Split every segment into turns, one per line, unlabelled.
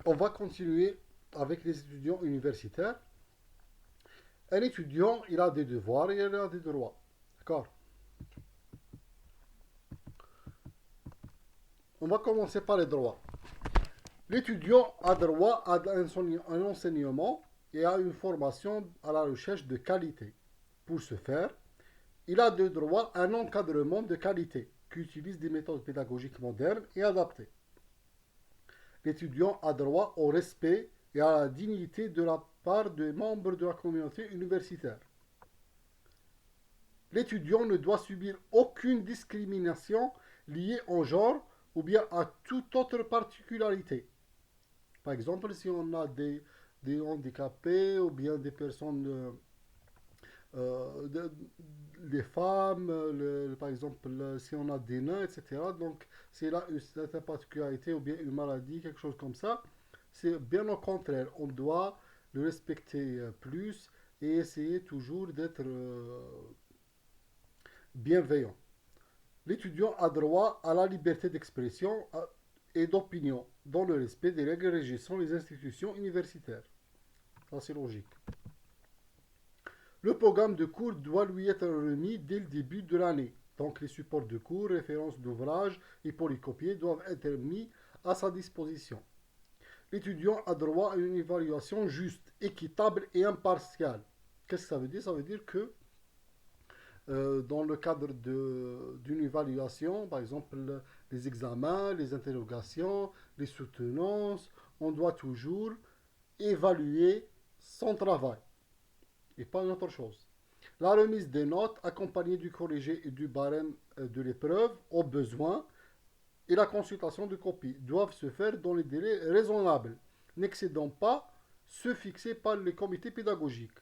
On va continuer avec les étudiants universitaires. Un étudiant, il a des devoirs et il a des droits. D'accord. On va commencer par les droits. L'étudiant a droit à un enseignement et à une formation à la recherche de qualité. Pour ce faire, il a de droit à un encadrement de qualité qui utilise des méthodes pédagogiques modernes et adaptées. L'étudiant a droit au respect et à la dignité de la part des membres de la communauté universitaire. L'étudiant ne doit subir aucune discrimination liée au genre ou bien à toute autre particularité. Par exemple, si on a des handicapés ou bien des personnes, euh, de- les femmes, par exemple, si on a des nains, etc. Donc, c'est là une certaine particularité ou bien une maladie, quelque chose comme ça, c'est bien au contraire. On doit le respecter plus et essayer toujours d'être bienveillant. L'étudiant a droit à la liberté d'expression et d'opinion dans le respect des règles régissant les institutions universitaires. Ça, c'est logique. Le programme de cours doit lui être remis dès le début de l'année. Donc les supports de cours, références d'ouvrages et polycopiés doivent être mis à sa disposition. L'étudiant a droit à une évaluation juste, équitable et impartiale. Qu'est-ce que ça veut dire? Ça veut dire que dans le cadre d'une évaluation, par exemple les examens, les interrogations, les soutenances, on doit toujours évaluer son travail et pas une autre chose. La remise des notes accompagnée du corrigé et du barème de l'épreuve au besoin et la consultation de copies doivent se faire dans les délais raisonnables, n'excédant pas ceux fixés par les comités pédagogiques.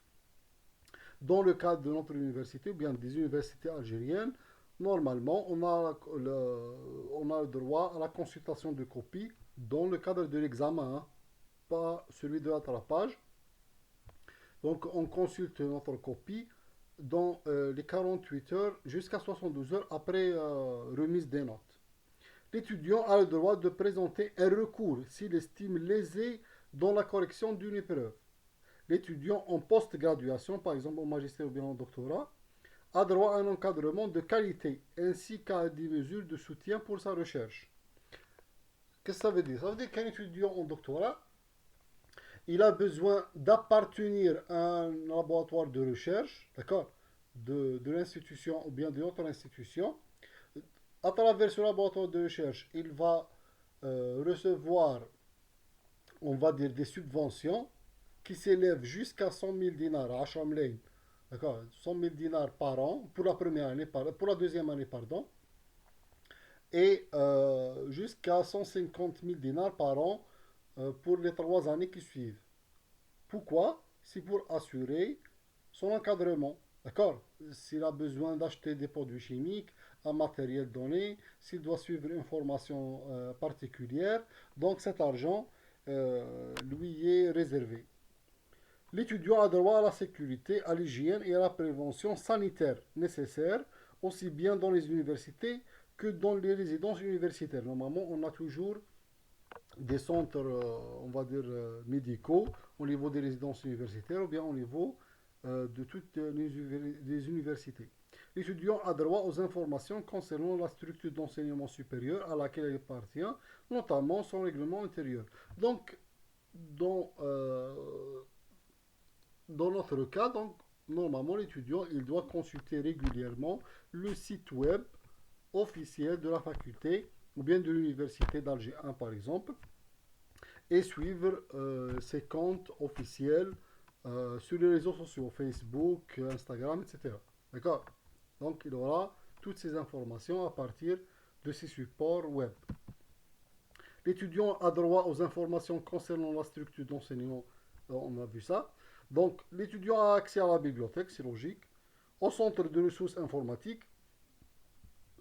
Dans le cadre de notre université ou bien des universités algériennes, normalement, on a le droit à la consultation de copies dans le cadre de l'examen, hein, pas celui de l'attrapage. Donc, on consulte notre copie dans les 48 heures jusqu'à 72 heures après remise des notes. L'étudiant a le droit de présenter un recours s'il estime lésé dans la correction d'une épreuve. L'étudiant en post-graduation, par exemple au magistère ou bien au doctorat, a droit à un encadrement de qualité ainsi qu'à des mesures de soutien pour sa recherche. Qu'est-ce que ça veut dire? Ça veut dire qu'un étudiant en doctorat, il a besoin d'appartenir à un laboratoire de recherche, d'accord, de l'institution ou bien d'une autre institution. À travers ce laboratoire de recherche, il va recevoir, on va dire, des subventions qui s'élèvent jusqu'à 100 000 dinars à Chamlain, d'accord, 100 000 dinars par an pour la première année, pour la deuxième année, pardon, et jusqu'à 150 000 dinars par an pour les 3 années qui suivent. Pourquoi? C'est pour assurer son encadrement. D'accord? S'il a besoin d'acheter des produits chimiques, un matériel donné, s'il doit suivre une formation particulière, donc cet argent lui est réservé. L'étudiant a droit à la sécurité, à l'hygiène et à la prévention sanitaire nécessaires, aussi bien dans les universités que dans les résidences universitaires. Normalement, on a toujours des centres, on va dire, médicaux au niveau des résidences universitaires ou bien au niveau de toutes les universités. L'étudiant a droit aux informations concernant la structure d'enseignement supérieur à laquelle il appartient, notamment son règlement intérieur. Donc, dans, euh, dans notre cas, donc, normalement, l'étudiant il doit consulter régulièrement le site web officiel de la faculté ou bien de l'université d'Alger 1 par exemple et suivre ses comptes officiels sur les réseaux sociaux, Facebook, Instagram, etc. D'accord. Donc il aura toutes ces informations à partir de ces supports web. L'étudiant a droit aux informations concernant la structure d'enseignement, on a vu ça. Donc l'étudiant a accès à la bibliothèque, c'est logique, au centre de ressources informatiques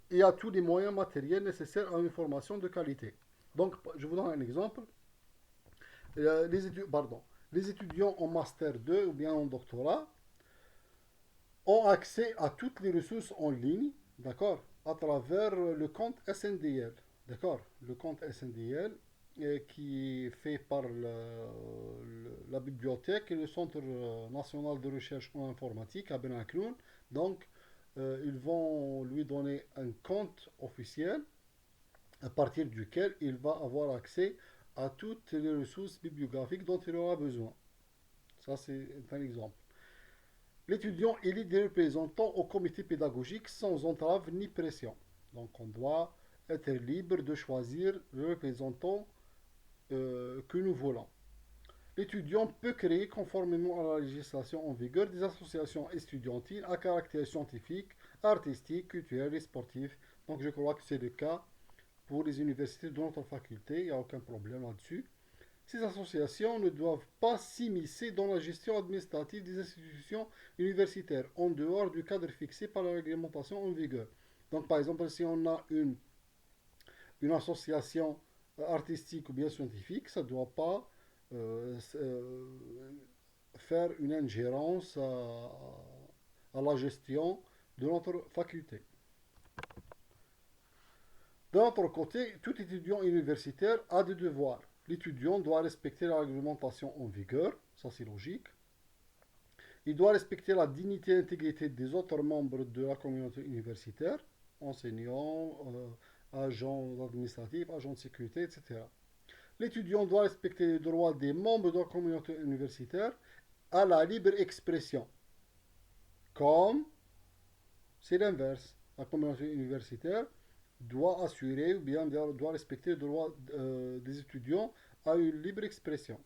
et à tous les moyens matériels nécessaires à une formation de qualité. Donc je vous donne un exemple. Les étudiants en master 2 ou bien en doctorat ont accès à toutes les ressources en ligne, d'accord, à travers le compte SNDL, d'accord, le compte SNDL. qui est fait par la bibliothèque et le Centre national de recherche en informatique à Benakloun. Donc, ils vont lui donner un compte officiel à partir duquel il va avoir accès à toutes les ressources bibliographiques dont il aura besoin. Ça, c'est un exemple. L'étudiant élit des représentants au comité pédagogique sans entrave ni pression. Donc, on doit être libre de choisir le représentant que nous voulons. L'étudiant peut créer, conformément à la législation en vigueur, des associations estudiantiles à caractère scientifique, artistique, culturel et sportif. Donc je crois que c'est le cas pour les universités de notre faculté, il n'y a aucun problème là-dessus. Ces associations ne doivent pas s'immiscer dans la gestion administrative des institutions universitaires, en dehors du cadre fixé par la réglementation en vigueur. Donc par exemple, si on a une association artistique ou bien scientifique, ça ne doit pas faire une ingérence à la gestion de notre faculté. D'un autre côté, tout étudiant universitaire a des devoirs. L'étudiant doit respecter la réglementation en vigueur, ça c'est logique. Il doit respecter la dignité et l'intégrité des autres membres de la communauté universitaire, enseignants, agents administratifs, agents de sécurité, etc. L'étudiant doit respecter les droits des membres de la communauté universitaire à la libre expression. Comme c'est l'inverse. La communauté universitaire doit assurer ou bien doit respecter les droits des étudiants à une libre expression.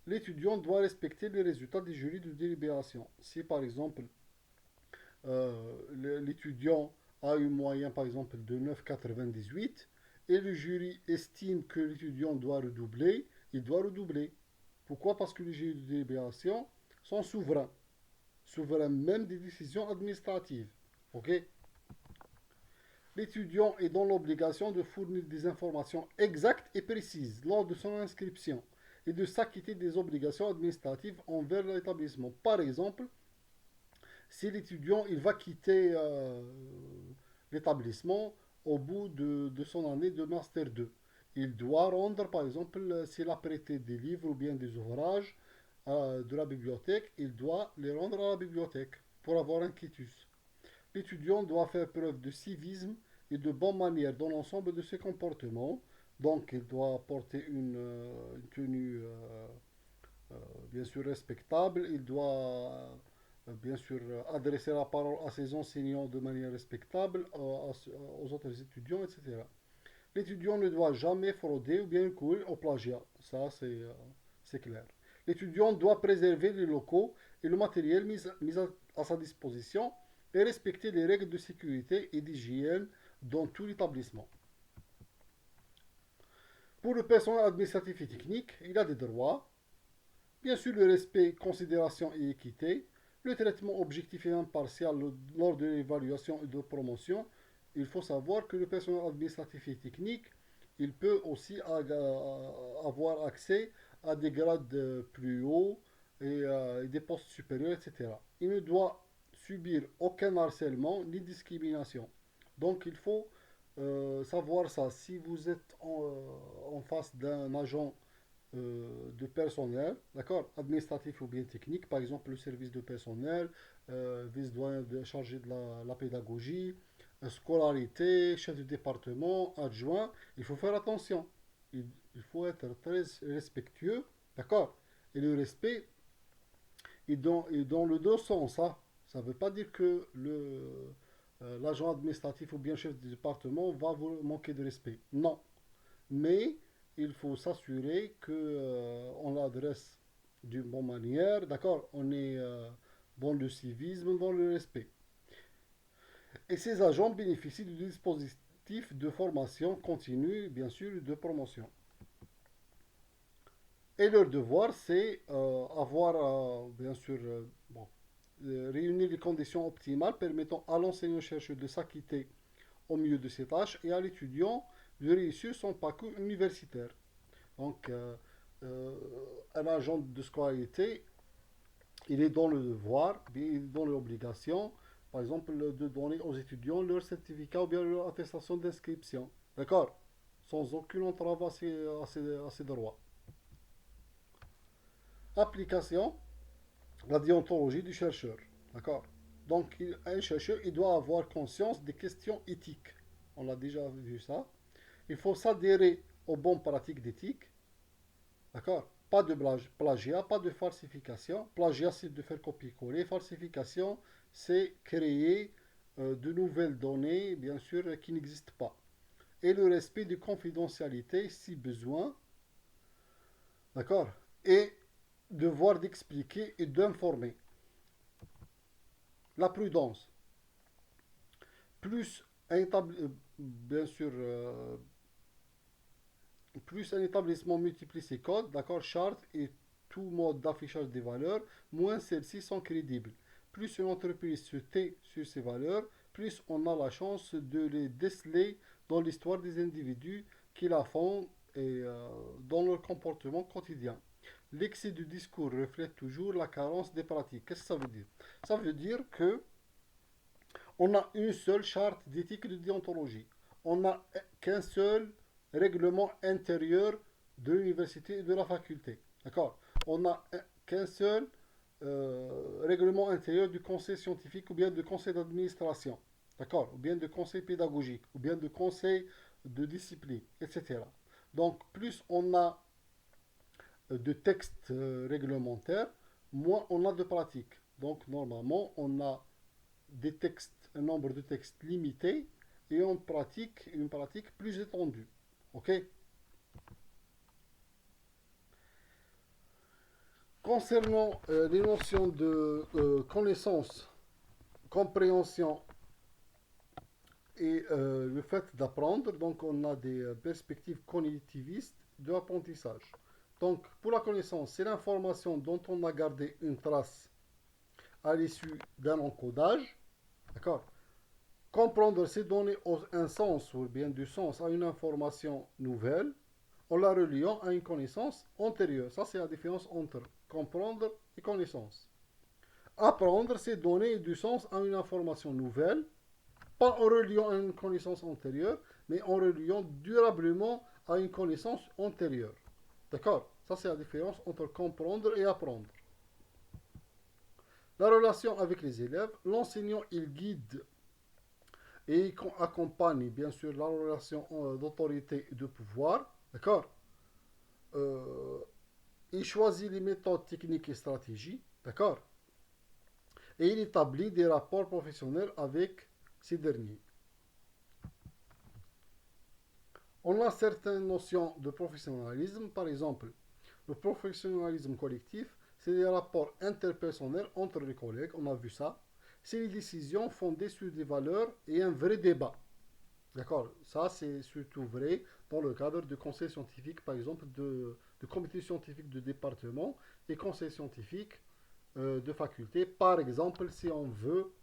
L'étudiant doit respecter les résultats des jurys de délibération. Si par exemple l'étudiant a une moyenne par exemple de 9,98 et le jury estime que l'étudiant doit redoubler, il doit redoubler. Pourquoi? Parce que les jurys de délibération sont souverains. Souverains même des décisions administratives. Ok? L'étudiant est dans l'obligation de fournir des informations exactes et précises lors de son inscription et de s'acquitter des obligations administratives envers l'établissement. Par exemple, si l'étudiant il va quitter l'établissement au bout de son année de Master 2, il doit rendre, par exemple, s'il a prêté des livres ou bien des ouvrages de la bibliothèque, il doit les rendre à la bibliothèque pour avoir un quitus. L'étudiant doit faire preuve de civisme et de bonne manière dans l'ensemble de ses comportements. Donc, il doit porter une tenue bien sûr respectable. Il doit bien sûr adresser la parole à ses enseignants de manière respectable, aux autres étudiants, etc. L'étudiant ne doit jamais frauder ou bien courir au plagiat. Ça, c'est clair. L'étudiant doit préserver les locaux et le matériel mis à sa disposition et respecter les règles de sécurité et d'hygiène dans tout l'établissement. Pour le personnel administratif et technique, il a des droits. Bien sûr, le respect, considération et équité, le traitement objectif et impartial lors de l'évaluation et de promotion. Il faut savoir que le personnel administratif et technique, il peut aussi avoir accès à des grades plus hauts et des postes supérieurs, etc. Il ne doit subir aucun harcèlement ni discrimination. Donc il faut savoir ça. Si vous êtes en face d'un agent de personnel, d'accord, administratif ou bien technique, par exemple le service de personnel, vice-doyen chargé de la pédagogie, scolarité, chef de département, adjoint, il faut faire attention. Il faut être très respectueux, d'accord. Et le respect est dans le deux sens, hein. Ça ne veut pas dire que l'agent administratif ou bien chef de département va vous manquer de respect. Non. Mais il faut s'assurer que on l'adresse d'une bonne manière, d'accord. On est dans le civisme, dans le respect. Et ces agents bénéficient du dispositif de formation continue, bien sûr, de promotion. Et leur devoir, c'est avoir, bien sûr, bon, réunir les conditions optimales permettant à l'enseignant-chercheur de s'acquitter au milieu de ses tâches et à l'étudiant de réussir son parcours universitaire. Donc, un agent de scolarité, il est dans le devoir, il est dans l'obligation, par exemple, de donner aux étudiants leur certificat ou bien leur attestation d'inscription. D'accord? sans aucune entrave à ses droits. Application, la déontologie du chercheur. D'accord. Donc, un chercheur, il doit avoir conscience des questions éthiques. On a déjà vu ça. Il faut s'adhérer aux bonnes pratiques d'éthique. D'accord. Pas de plagiat, pas de falsification. Plagiat, c'est de faire copier-coller. Falsification, c'est créer de nouvelles données, bien sûr, qui n'existent pas. Et le respect de confidentialité, si besoin. D'accord. Et devoir d'expliquer et d'informer. La prudence. Plus un bien sûr, plus un établissement multiplie ses codes, d'accord, chartes et tout mode d'affichage des valeurs, moins celles-ci sont crédibles. Plus une entreprise se tait sur ses valeurs, plus on a la chance de les déceler dans l'histoire des individus qui la font et dans leur comportement quotidien. L'excès du discours reflète toujours la carence des pratiques. Qu'est-ce que ça veut dire? Ça veut dire que on a une seule charte d'éthique et de déontologie. On n'a qu'un seul règlement intérieur de l'université et de la faculté. D'accord. On n'a qu'un seul règlement intérieur du conseil scientifique ou bien du conseil d'administration. D'accord. Ou bien de conseil pédagogique, ou bien de conseil de discipline, etc. Donc, plus on a de textes réglementaires, moins on a de pratiques. Donc, normalement, on a des textes, un nombre de textes limité et une pratique plus étendue. Ok. Concernant les notions de connaissance, compréhension et le fait d'apprendre, donc on a des perspectives cognitivistes de l'apprentissage. Donc pour la connaissance, c'est l'information dont on a gardé une trace à l'issue d'un encodage. D'accord. Comprendre, c'est donner un sens ou bien du sens à une information nouvelle en la reliant à une connaissance antérieure. Ça, c'est la différence entre comprendre et connaissance. Apprendre, c'est donner du sens à une information nouvelle, pas en reliant à une connaissance antérieure, mais en reliant durablement à une connaissance antérieure. D'accord. Ça, c'est la différence entre comprendre et apprendre. La relation avec les élèves, l'enseignant, il guide et il accompagne bien sûr la relation d'autorité et de pouvoir. D'accord. euh, il choisit les méthodes techniques et stratégies. D'accord. Et il établit des rapports professionnels avec ces derniers. On a certaines notions de professionnalisme, par exemple, le professionnalisme collectif, c'est des rapports interpersonnels entre les collègues, on a vu ça. C'est les décisions fondées sur des valeurs et un vrai débat. D'accord. Ça, c'est surtout vrai dans le cadre de conseils scientifiques, par exemple, de comités scientifiques de département et conseils scientifiques de faculté. Par exemple, si on veut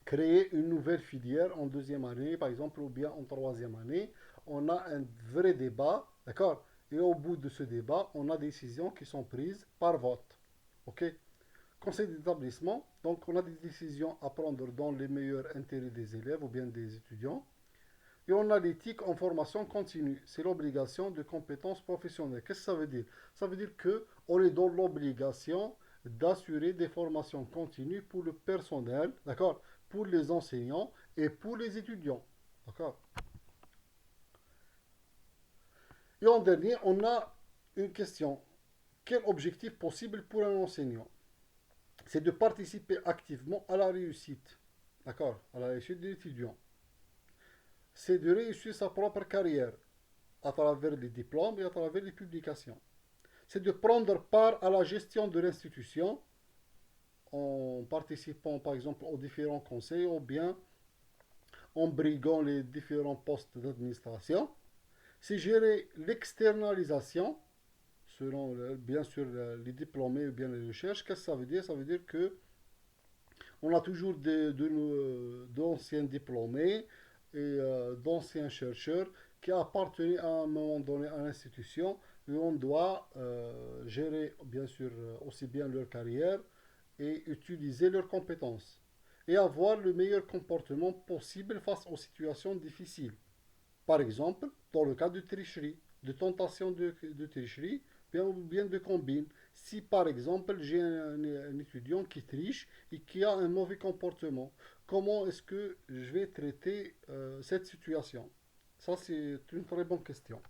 créer une nouvelle filière en deuxième année, par exemple, ou bien en troisième année, on a un vrai débat, d'accord. Et au bout de ce débat, on a des décisions qui sont prises par vote. OK. Conseil d'établissement, donc on a des décisions à prendre dans les meilleurs intérêts des élèves ou bien des étudiants. Et on a l'éthique en formation continue. C'est l'obligation de compétences professionnelles. Qu'est-ce que ça veut dire? Ça veut dire qu'on est dans l'obligation d'assurer des formations continues pour le personnel, d'accord? Pour les enseignants et pour les étudiants. D'accord? Et en dernier, on a une question. Quel objectif possible pour un enseignant? C'est de participer activement à la réussite. D'accord? À la réussite de l'étudiant. C'est de réussir sa propre carrière à travers les diplômes et à travers les publications. C'est de prendre part à la gestion de l'institution en participant par exemple aux différents conseils ou bien en briguant les différents postes d'administration. C'est gérer l'externalisation selon bien sûr les diplômés ou bien les recherches. Qu'est-ce que ça veut dire? Ça veut dire que on a toujours d'anciens diplômés et d'anciens chercheurs qui appartenaient à un moment donné à l'institution et on doit gérer bien sûr aussi bien leur carrière et utiliser leurs compétences et avoir le meilleur comportement possible face aux situations difficiles. Par exemple, dans le cas de tricherie, de tentation de tricherie, bien, ou bien de combine. Si par exemple j'ai un étudiant qui triche et qui a un mauvais comportement, comment est-ce que je vais traiter cette situation? Ça, c'est une très bonne question.